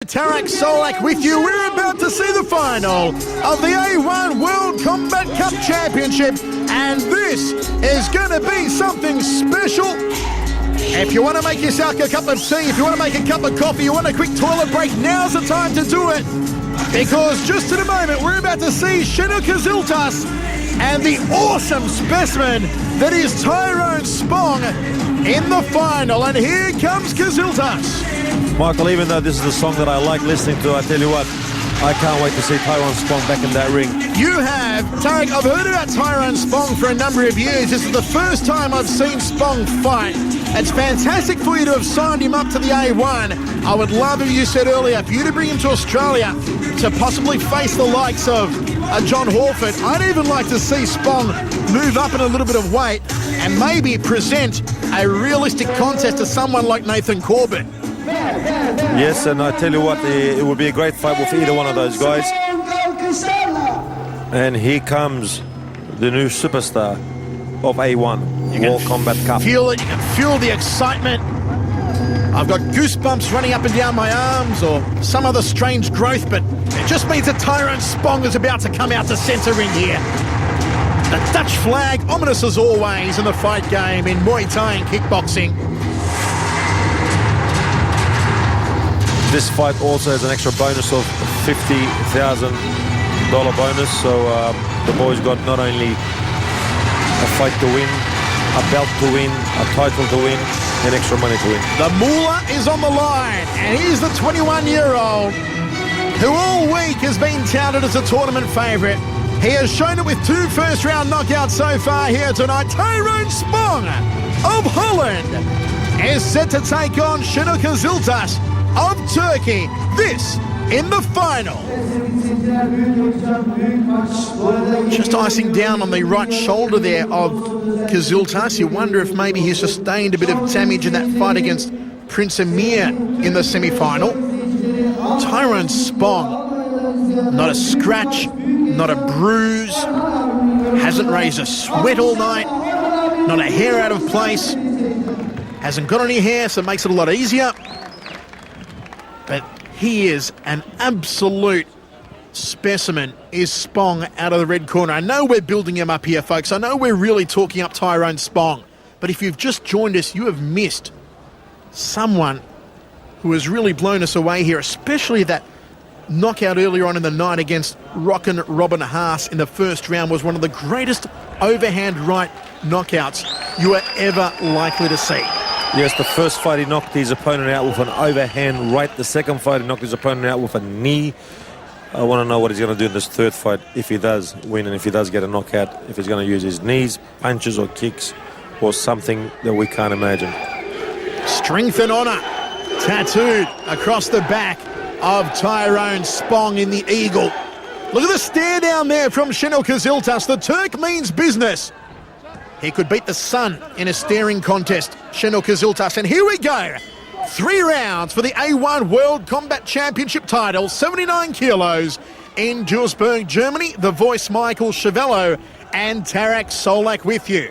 Tyrone Sprong with you. We're about to see the final of the A1 World Combat Cup Championship, and this is going to be something special. If you want to make yourself a cup of tea, if you want to make a cup of coffee, you want a quick toilet break, now's the time to do it. Because just in a moment, we're about to see Senol Kiziltas and the awesome specimen that is Tyrone Sprong in the final. And here comes Kiziltas. Michael, even though this is the song that I like listening to, I tell you what, I can't wait to see Tyrone Sprong back in that ring. You have, Tarek, I've heard about Tyrone Sprong for a number of years. This is the first time I've seen Sprong fight. It's fantastic for you to have signed him up to the A1. I would love, as you said earlier, for you to bring him to Australia to possibly face the likes of John Horford. I'd even like to see Sprong move up in a little bit of weight and maybe present a realistic contest to someone like Nathan Corbett. Yes, and I tell you what, it would be a great fight with either one of those guys. And here comes the new superstar of A1 World Combat Cup. Feel it, you can feel the excitement. I've got goosebumps running up and down my arms, or some other strange growth, but it just means that Tyrone Sprong is about to come out to centre ring here. The Dutch flag, ominous as always in the fight game in Muay Thai and kickboxing. This fight also has an extra bonus of $50,000 bonus, so the boys got not only a fight to win, a belt to win, a title to win, and extra money to win. The moolah is on the line, and here's the 21-year-old who all week has been touted as a tournament favourite. He has shown it with 2 first-round knockouts so far here tonight. Tyrone Sprong of Holland is set to take on Senol Kiziltas of Turkey, this in the final. Just icing down on the right shoulder there of Kiziltas. You wonder if maybe he sustained a bit of damage in that fight against Prince Emir in the semi-final. Tyrone Sprong, not a scratch, not a bruise, hasn't raised a sweat all night, not a hair out of place, hasn't got any hair, so it makes it a lot easier. But he is an absolute specimen, is Sprong out of the red corner. I know we're building him up here, folks. I know we're really talking up Tyrone Sprong. But if you've just joined us, you have missed someone who has really blown us away here, especially that knockout earlier on in the night against Rockin' Robin Haas in the first round was one of the greatest overhand right knockouts you are ever likely to see. Yes, the first fight he knocked his opponent out with an overhand right. The second fight he knocked his opponent out with a knee. I want to know what he's going to do in this third fight if he does win and if he does get a knockout, if he's going to use his knees, punches or kicks or something that we can't imagine. Strength and honour tattooed across the back of Tyrone Sprong in the eagle. Look at the stare down there from Senol Kiziltas. The Turk means business. He could beat the sun in a staring contest, Senol Kiziltas. And here we go. 3 rounds for the A1 World Combat Championship title, 79 kilos in Duisburg, Germany. The voice, Michael Chavello, and Tyrone Sprong with you.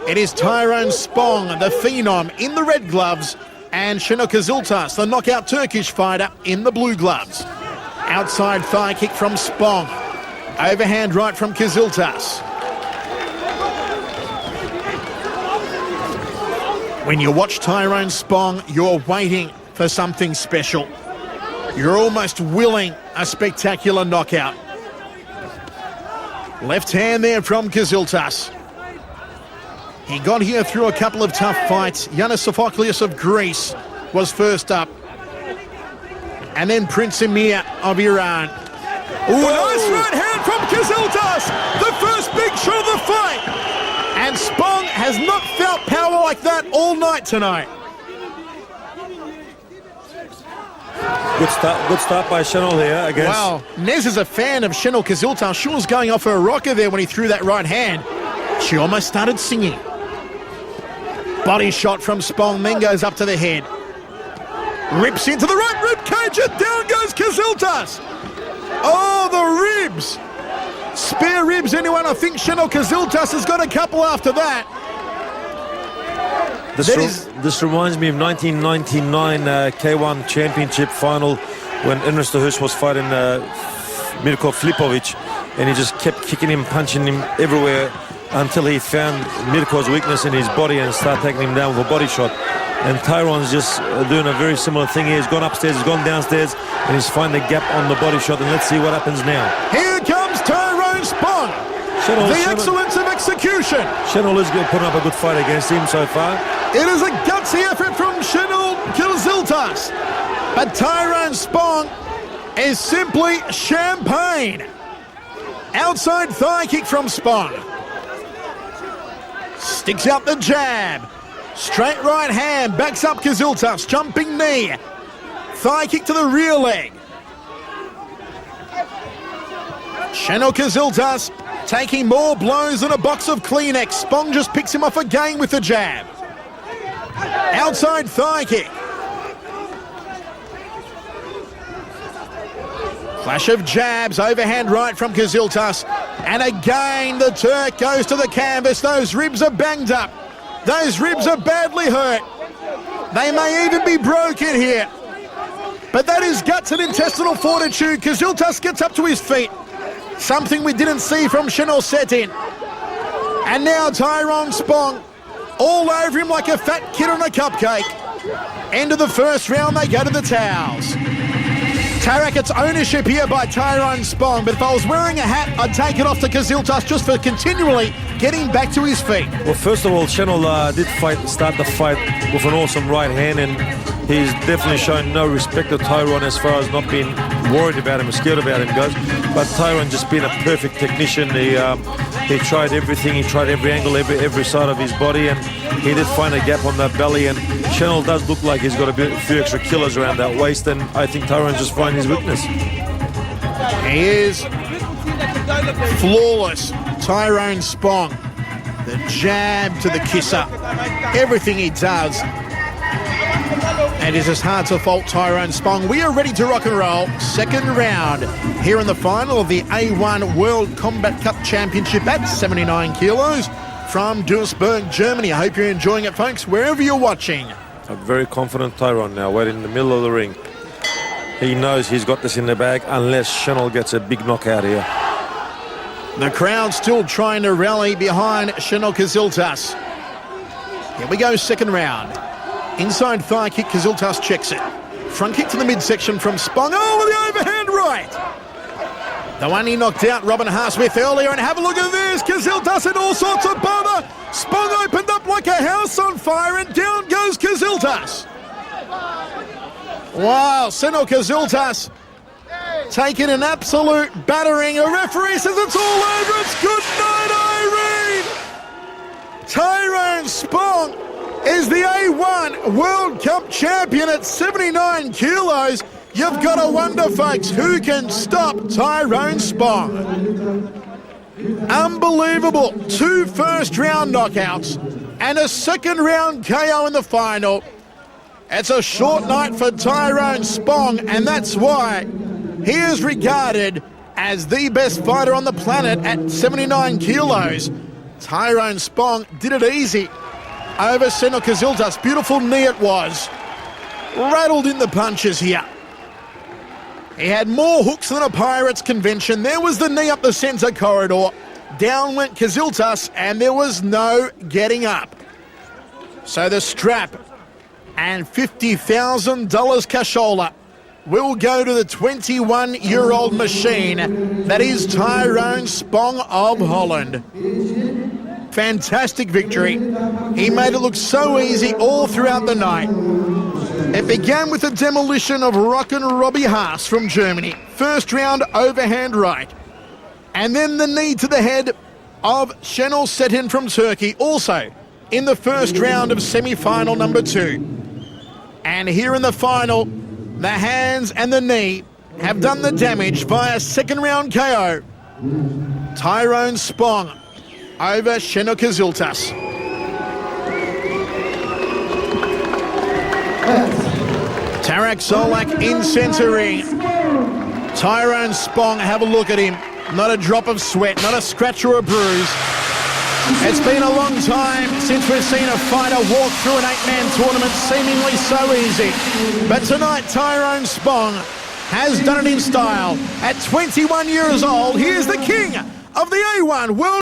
It is Tyrone Sprong, the phenom, in the red gloves, and Senol Kiziltas, the knockout Turkish fighter, in the blue gloves. Outside thigh kick from Sprong. Overhand right from Kiziltas. When you watch Tyrone Sprong, you're waiting for something special. You're almost willing a spectacular knockout. Left hand there from Kiziltas. He got here through a couple of tough fights. Yanis Sophocleus of Greece was first up. And then Prince Emir of Iran. Ooh, nice right hand from Kiziltas! The first big shot of the fight! And Sprong has not felt power like that all night tonight. Good start by Senol here against... Wow, Nez is a fan of Senol Kiziltas. She was going off her rocker there when he threw that right hand. She almost started singing. Body shot from Sprong, then goes up to the head. Rips into the right rib cage, and down goes Kiziltas. Oh, the ribs. Spare ribs, anyone? I think Senol Kiziltas has got a couple after that. This reminds me of 1999 K1 Championship final when Ernesto Hirsch was fighting Mirko Flipovic, and he just kept kicking him, punching him everywhere until he found Mirko's weakness in his body and started taking him down with a body shot. And Tyrone's just doing a very similar thing here. He's gone upstairs, he's gone downstairs, and he's finding a gap on the body shot. And let's see what happens now. Here comes Tyrone Sprong. The excellence of execution. Senol is putting up a good fight against him so far. It is a gutsy effort from Senol Kiziltas. But Tyrone Sprong is simply champagne. Outside thigh kick from Sprong. Sticks out the jab. Straight right hand, backs up Kiziltas, jumping knee. Thigh kick to the rear leg. Senol Kiziltas taking more blows than a box of Kleenex. Sprong just picks him off again with the jab. Outside thigh kick. Clash of jabs, overhand right from Kiziltas. And again, the Turk goes to the canvas. Those ribs are banged up. Those ribs are badly hurt. They may even be broken here. But that is guts and intestinal fortitude. Kiziltas gets up to his feet. Something we didn't see from Senol Setin. And now Tyrone Sprong all over him like a fat kid on a cupcake. End of the first round, they go to the towels. Tarak, it's ownership here by Tyrone Sprong, but if I was wearing a hat, I'd take it off to Kiziltas just for continually getting back to his feet. Well, first of all, Senol did start the fight with an awesome right hand, and he's definitely shown no respect to Tyrone as far as not being worried about him or scared about him goes. But Tyrone just being a perfect technician. He tried everything. He tried every angle, every side of his body, and he did find a gap on that belly. And Senol does look like he's got a few extra kilos around that waist, and I think Tyrone's just finding his weakness. He is flawless, Tyrone Sprong. The jab to the kisser. Everything he does. And it is just hard to fault Tyrone Sprong. We are ready to rock and roll. Second round here in the final of the A1 World Combat Cup Championship at 79 kilos from Duisburg, Germany. I hope you're enjoying it, folks, wherever you're watching. A very confident Tyrone now, waiting in the middle of the ring. He knows he's got this in the bag unless Senol gets a big knockout here. The crowd still trying to rally behind Senol Kiziltas. Here we go, second round. Inside thigh kick, Kiziltas checks it. Front kick to the midsection from Sprong. Oh, with the overhand right. The one he knocked out Robin Haas with earlier. And have a look at this. Kiziltas in all sorts of bother. Sprong opened up like a house on fire, and down goes Kiziltas. Wow, Senol Kiziltas taking an absolute battering. A referee says it's all over. It's good night, Irene. Tyrone Sprong is the A1 World Cup champion at 79 kilos. You've got to wonder, folks, who can stop Tyrone Sprong? Unbelievable. 2 first-round knockouts and a second-round KO in the final. It's a short night for Tyrone Sprong, and that's why he is regarded as the best fighter on the planet at 79 kilos. Tyrone Sprong did it easy over Senol Kiziltas. Beautiful knee it was. Rattled in the punches here. He had more hooks than a Pirates convention. There was the knee up the centre corridor. Down went Kiziltas, and there was no getting up. So the strap and $50,000 cashola will go to the 21-year-old machine that is Tyrone Sprong of Holland. Fantastic victory. He made it look so easy all throughout the night. It began with the demolition of Rockin' Robbie Haas from Germany. First round overhand right. And then the knee to the head of Senol Setin from Turkey, also in the first round of semi-final number 2. And here in the final, the hands and the knee have done the damage via second round KO. Tyrone Sprong over Senol Kiziltas. Tarak Solak in centering. Tyrone Sprong, have a look at him. Not a drop of sweat, not a scratch or a bruise. It's been a long time since we've seen a fighter walk through an 8-man tournament seemingly so easy. But tonight, Tyrone Sprong has done it in style. At 21 years old, he is the king of the A1 World